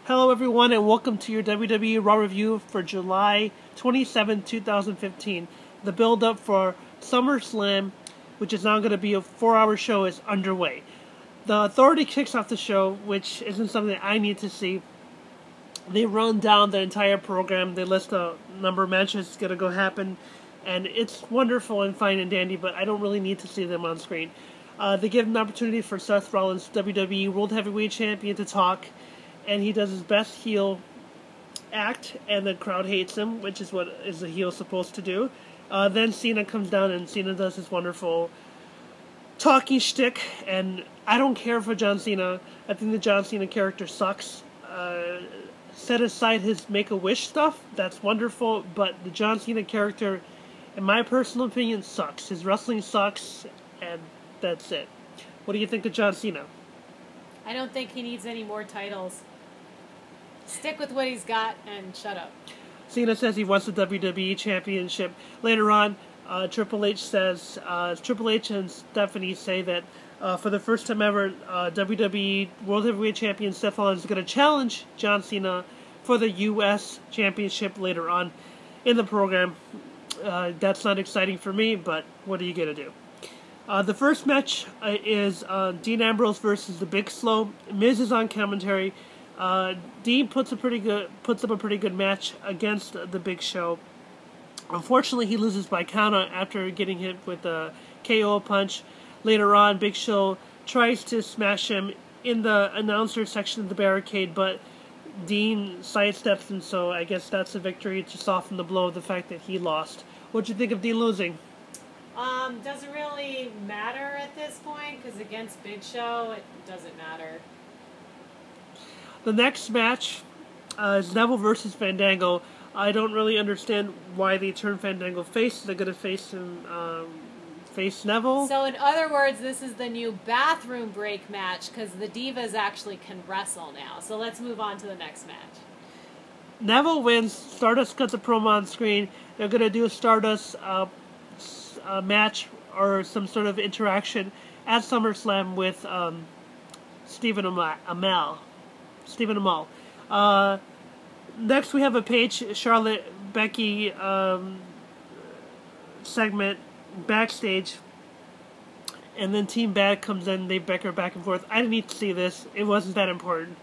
Hello everyone and welcome to your WWE RAW review for July 27, 2015. The build-up for SummerSlam, which is now going to be a 4-hour show, is underway. The Authority kicks off the show, which isn't something I need to see. They run down the entire program, they list a number of matches that's going to go happen, and it's wonderful and fine and dandy, but I don't really need to see them on screen. They give an opportunity for Seth Rollins, WWE World Heavyweight Champion, to talk, and he does his best heel act, and the crowd hates him, which is what is a heel supposed to do. Then Cena comes down, and Cena does his wonderful talking shtick, and I don't care for John Cena. I think the John Cena character sucks. Set aside his Make-A-Wish stuff, that's wonderful, but the John Cena character, in my personal opinion, sucks. His wrestling sucks, and that's it. What do you think of John Cena? I don't think he needs any more titles. Stick with what he's got and shut up. Cena says he wants the WWE Championship. Later on, Triple H says, Triple H and Stephanie say that for the first time ever, WWE World Heavyweight Champion Seth Rollins is going to challenge John Cena for the U.S. Championship later on in the program. That's not exciting for me, but what are you going to do? The first match is Dean Ambrose versus the Big Slow. Miz is on commentary. Dean puts up a pretty good match against the Big Show. Unfortunately, he loses by countout after getting hit with a KO punch. Later on, Big Show tries to smash him in the announcer section of the barricade, but Dean sidesteps him, so I guess that's a victory to soften the blow of the fact that he lost. What'd you think of Dean losing? Doesn't really matter at this point, because against Big Show, it doesn't matter. The next match is Neville versus Fandango. I don't really understand why they turn Fandango face. They're going to face him, face Neville. So in other words, this is the new bathroom break match, because the Divas actually can wrestle now. So let's move on to the next match. Neville wins. Stardust cuts a promo on screen. They're going to do a Stardust match or some sort of interaction at SummerSlam with Stephen Amell. Next we have a Paige, Charlotte, Becky segment backstage, and then Team Bad comes in. They bicker back and forth. I didn't need to see this. It wasn't that important.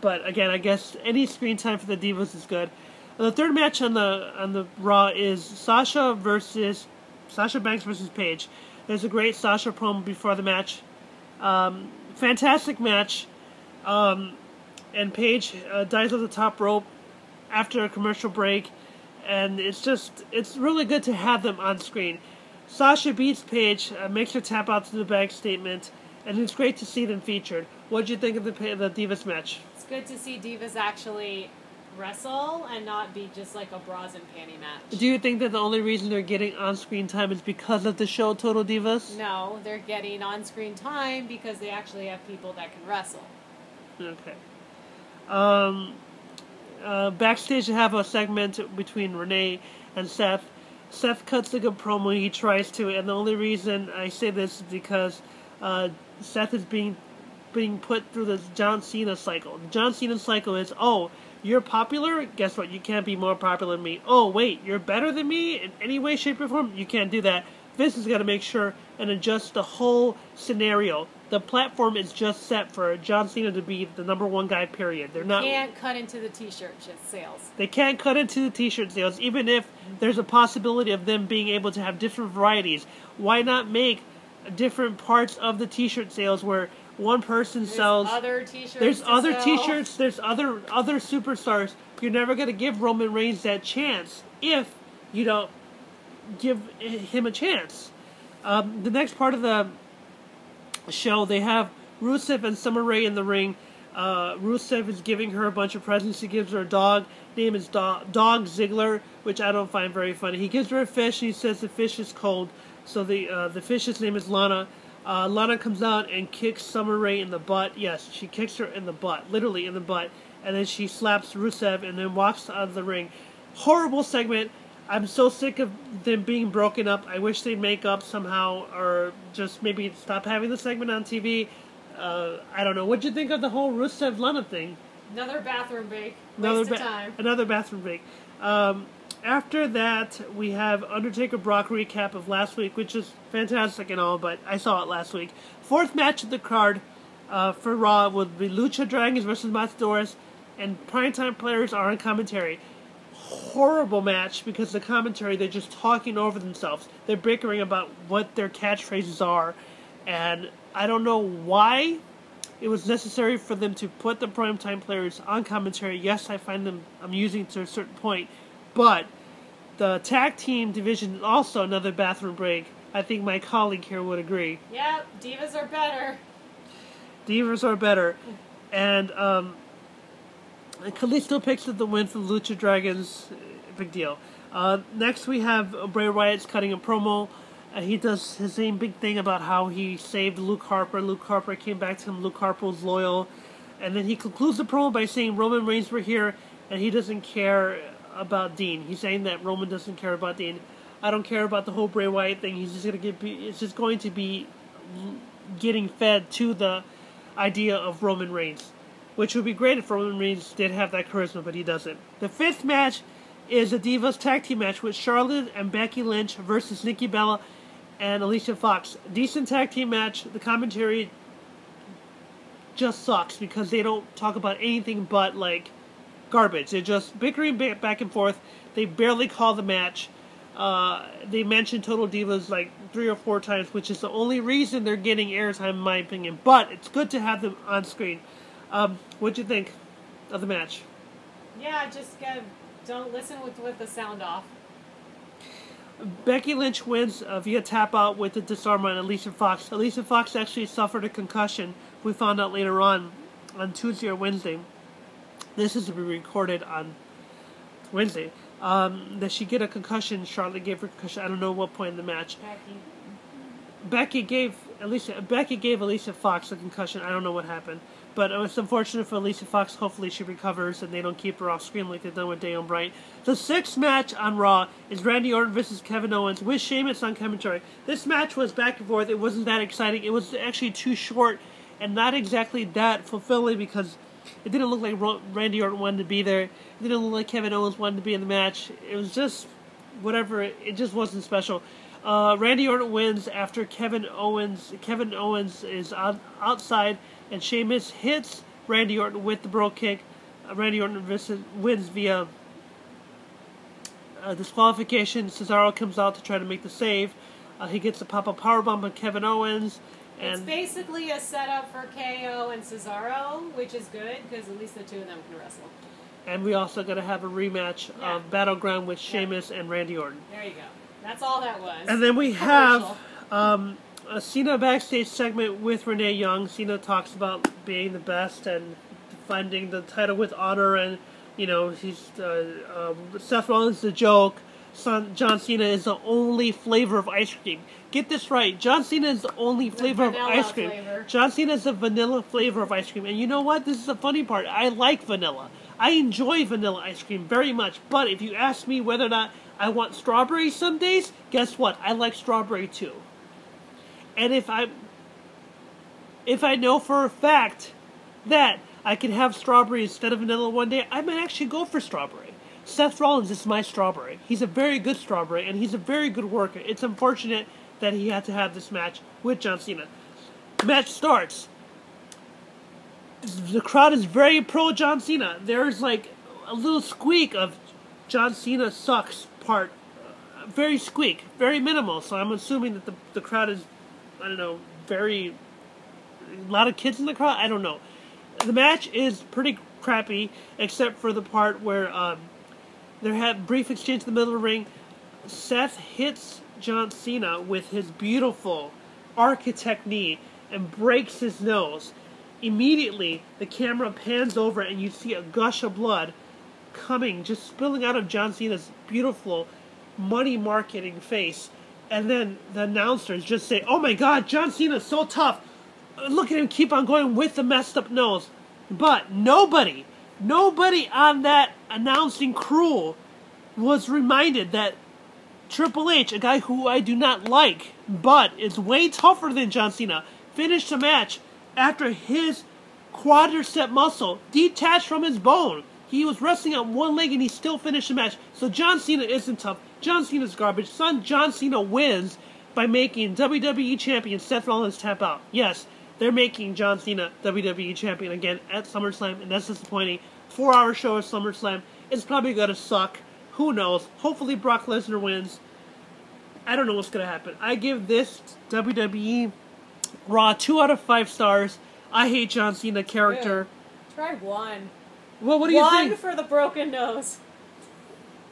But again, I guess any screen time for the Divas is good. The third match on the Raw is Sasha Banks versus Paige. There's a great Sasha promo before the match. Fantastic match. And Paige dives on the top rope after a commercial break. And it's really good to have them on screen. Sasha beats Paige, makes her tap out to the bag statement, and it's great to see them featured. What did you think of the Divas match? It's good to see Divas actually wrestle and not be just like a bras and panty match. Do you think that the only reason they're getting on-screen time is because of the show Total Divas? No, they're getting on-screen time because they actually have people that can wrestle. Okay. Backstage, they have a segment between Renee and Seth. Seth cuts a good promo. He tries to, and the only reason I say this is because Seth is being put through the John Cena cycle. The John Cena cycle is, oh, you're popular? Guess what? You can't be more popular than me. Oh, wait, you're better than me in any way, shape, or form? You can't do that. Vince has got to make sure and adjust the whole scenario. The platform is just set for John Cena to be the #1 guy, period. They can't cut into the t-shirt sales. They can't cut into the t-shirt sales, even if there's a possibility of them being able to have different varieties. Why not make different parts of the t-shirt sales where one person sells other t-shirts. There's other t-shirts. There's other superstars. You're never going to give Roman Reigns that chance if you don't give him a chance. The next part of the show, they have Rusev and Summer Rae in the ring. Rusev is giving her a bunch of presents. He gives her a dog. Name is Dog Ziggler, which I don't find very funny. He gives her a fish. And he says the fish is cold. So the fish's name is Lana. Lana comes out and kicks Summer Rae in the butt. Yes, she kicks her in the butt, literally in the butt. And then she slaps Rusev and then walks out of the ring. Horrible segment. I'm so sick of them being broken up. I wish they'd make up somehow, or just maybe stop having the segment on TV. I don't know. What'd you think of the whole Rusev Lana thing? Another bathroom break. Waste of time. Another bathroom break. After that, we have Undertaker Brock recap of last week, which is fantastic and all, but I saw it last week. Fourth match of the card for Raw would be Lucha Dragons versus Matadores, and primetime players are on commentary. Horrible match because the commentary, they're just talking over themselves. They're bickering about what their catchphrases are, and I don't know why it was necessary for them to put the primetime players on commentary. Yes, I find them amusing to a certain point, but the tag team division is also another bathroom break. I think my colleague here would agree. Yep, Divas are better. Divas are better. And Kalisto picks up the win for Lucha Dragons. Big deal. Next we have Bray Wyatt's cutting a promo. He does his same big thing about how he saved Luke Harper. Luke Harper came back to him. Luke Harper was loyal. And then he concludes the promo by saying Roman Reigns were here and he doesn't care about Dean. He's saying that Roman doesn't care about Dean. I don't care about the whole Bray Wyatt thing. He's just it's just going to be getting fed to the idea of Roman Reigns, which would be great if Roman Reigns did have that charisma, but he doesn't. The fifth match is a Divas tag team match with Charlotte and Becky Lynch versus Nikki Bella and Alicia Fox. Decent tag team match. The commentary just sucks because they don't talk about anything but like garbage. They're just bickering back and forth. They barely call the match. They mention Total Divas like 3 or 4 times, which is the only reason they're getting airtime in my opinion. But it's good to have them on screen. What'd you think of the match? Yeah, just don't listen with the sound off. Becky Lynch wins via tap out with the disarm on Alicia Fox. Alicia Fox actually suffered a concussion. We found out later on Tuesday or Wednesday. This is to be recorded on Wednesday. That she get a concussion. Charlotte gave her a concussion. I don't know what point in the match. Becky gave Alicia Fox a concussion. I don't know what happened. But it's unfortunate for Alicia Fox. Hopefully she recovers and they don't keep her off screen like they've done with Daniel Bryan. The sixth match on Raw is Randy Orton versus Kevin Owens with Sheamus on commentary. This match was back and forth. It wasn't that exciting. It was actually too short and not exactly that fulfilling because it didn't look like Randy Orton wanted to be there. It didn't look like Kevin Owens wanted to be in the match. It was just whatever. It just wasn't special. Randy Orton wins after Kevin Owens is outside and Sheamus hits Randy Orton with the bro kick. Randy Orton wins via disqualification. Cesaro comes out to try to make the save. He gets a pop-up powerbomb on Kevin Owens. And it's basically a setup for KO and Cesaro, which is good because at least the two of them can wrestle. And we also got to have a rematch of Battleground with Sheamus and Randy Orton. There you go. That's all that was. And then we have a Cena backstage segment with Renee Young. Cena talks about being the best and defending the title with honor, and you know he's Seth Rollins is the joke. John Cena is the only flavor of ice cream. Get this right. John Cena is the only flavor of ice cream. John Cena is the vanilla flavor of ice cream. And you know what? This is the funny part. I like vanilla. I enjoy vanilla ice cream very much. But if you ask me whether or not I want strawberry some days, guess what? I like strawberry too. And if I know for a fact that I can have strawberry instead of vanilla one day, I might actually go for strawberry. Seth Rollins is my strawberry. He's a very good strawberry, and he's a very good worker. It's unfortunate that he had to have this match with John Cena. Match starts. The crowd is very pro John Cena. There's like a little squeak of John Cena sucks part. Very squeak. Very minimal. So I'm assuming that the crowd is, I don't know, a lot of kids in the crowd? I don't know. The match is pretty crappy, except for the part where they have a brief exchange in the middle of the ring. Seth hits John Cena with his beautiful architect knee and breaks his nose. Immediately, the camera pans over and you see a gush of blood coming, just spilling out of John Cena's beautiful money marketing face. And then the announcers just say, "Oh my God, John Cena's so tough. Look at him keep on going with the messed up nose." But nobody on that announcing crew was reminded that Triple H, a guy who I do not like, but is way tougher than John Cena, finished the match after his quadricep muscle detached from his bone. He was wrestling on one leg and he still finished the match. So John Cena isn't tough. John Cena's garbage. John Cena wins by making WWE Champion Seth Rollins tap out. Yes, they're making John Cena WWE Champion again at SummerSlam, and that's disappointing. 4-hour show at SummerSlam. It's probably going to suck. Who knows? Hopefully Brock Lesnar wins. I don't know what's going to happen. I give this WWE RAW 2 out of 5 stars. I hate John Cena character. Ew. Try 1. Well, what do you think? 1 for the broken nose.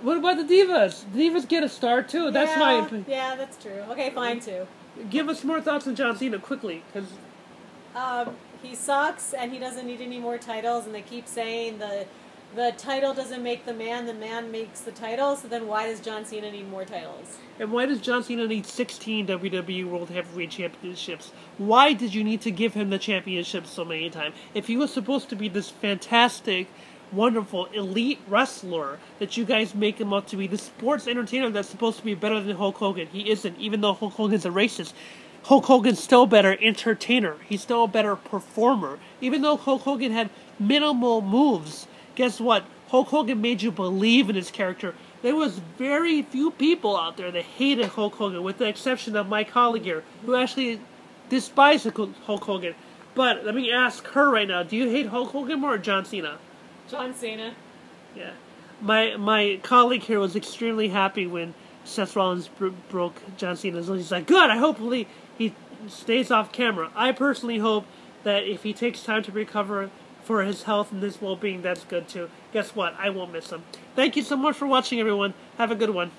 What about the Divas? The Divas get a star too. That's my opinion. Yeah, that's true. Okay, fine, 2. Give us more thoughts on John Cena quickly, because he sucks and he doesn't need any more titles, and they keep saying the title doesn't make the man makes the title, so then why does John Cena need more titles? And why does John Cena need 16 WWE World Heavyweight Championships? Why did you need to give him the championship so many times? If he was supposed to be this fantastic, wonderful, elite wrestler that you guys make him up to be, the sports entertainer that's supposed to be better than Hulk Hogan, he isn't, even though Hulk Hogan's a racist. Hulk Hogan's still a better entertainer. He's still a better performer. Even though Hulk Hogan had minimal moves, guess what? Hulk Hogan made you believe in his character. There was very few people out there that hated Hulk Hogan, with the exception of my colleague here, who actually despised Hulk Hogan. But let me ask her right now, do you hate Hulk Hogan more or John Cena? John Cena. Yeah. My colleague here was extremely happy when Seth Rollins broke John Cena's nose. He's like, good, I hope he stays off camera. I personally hope that if he takes time to recover for his health and his well-being, that's good too. Guess what? I won't miss him. Thank you so much for watching, everyone. Have a good one.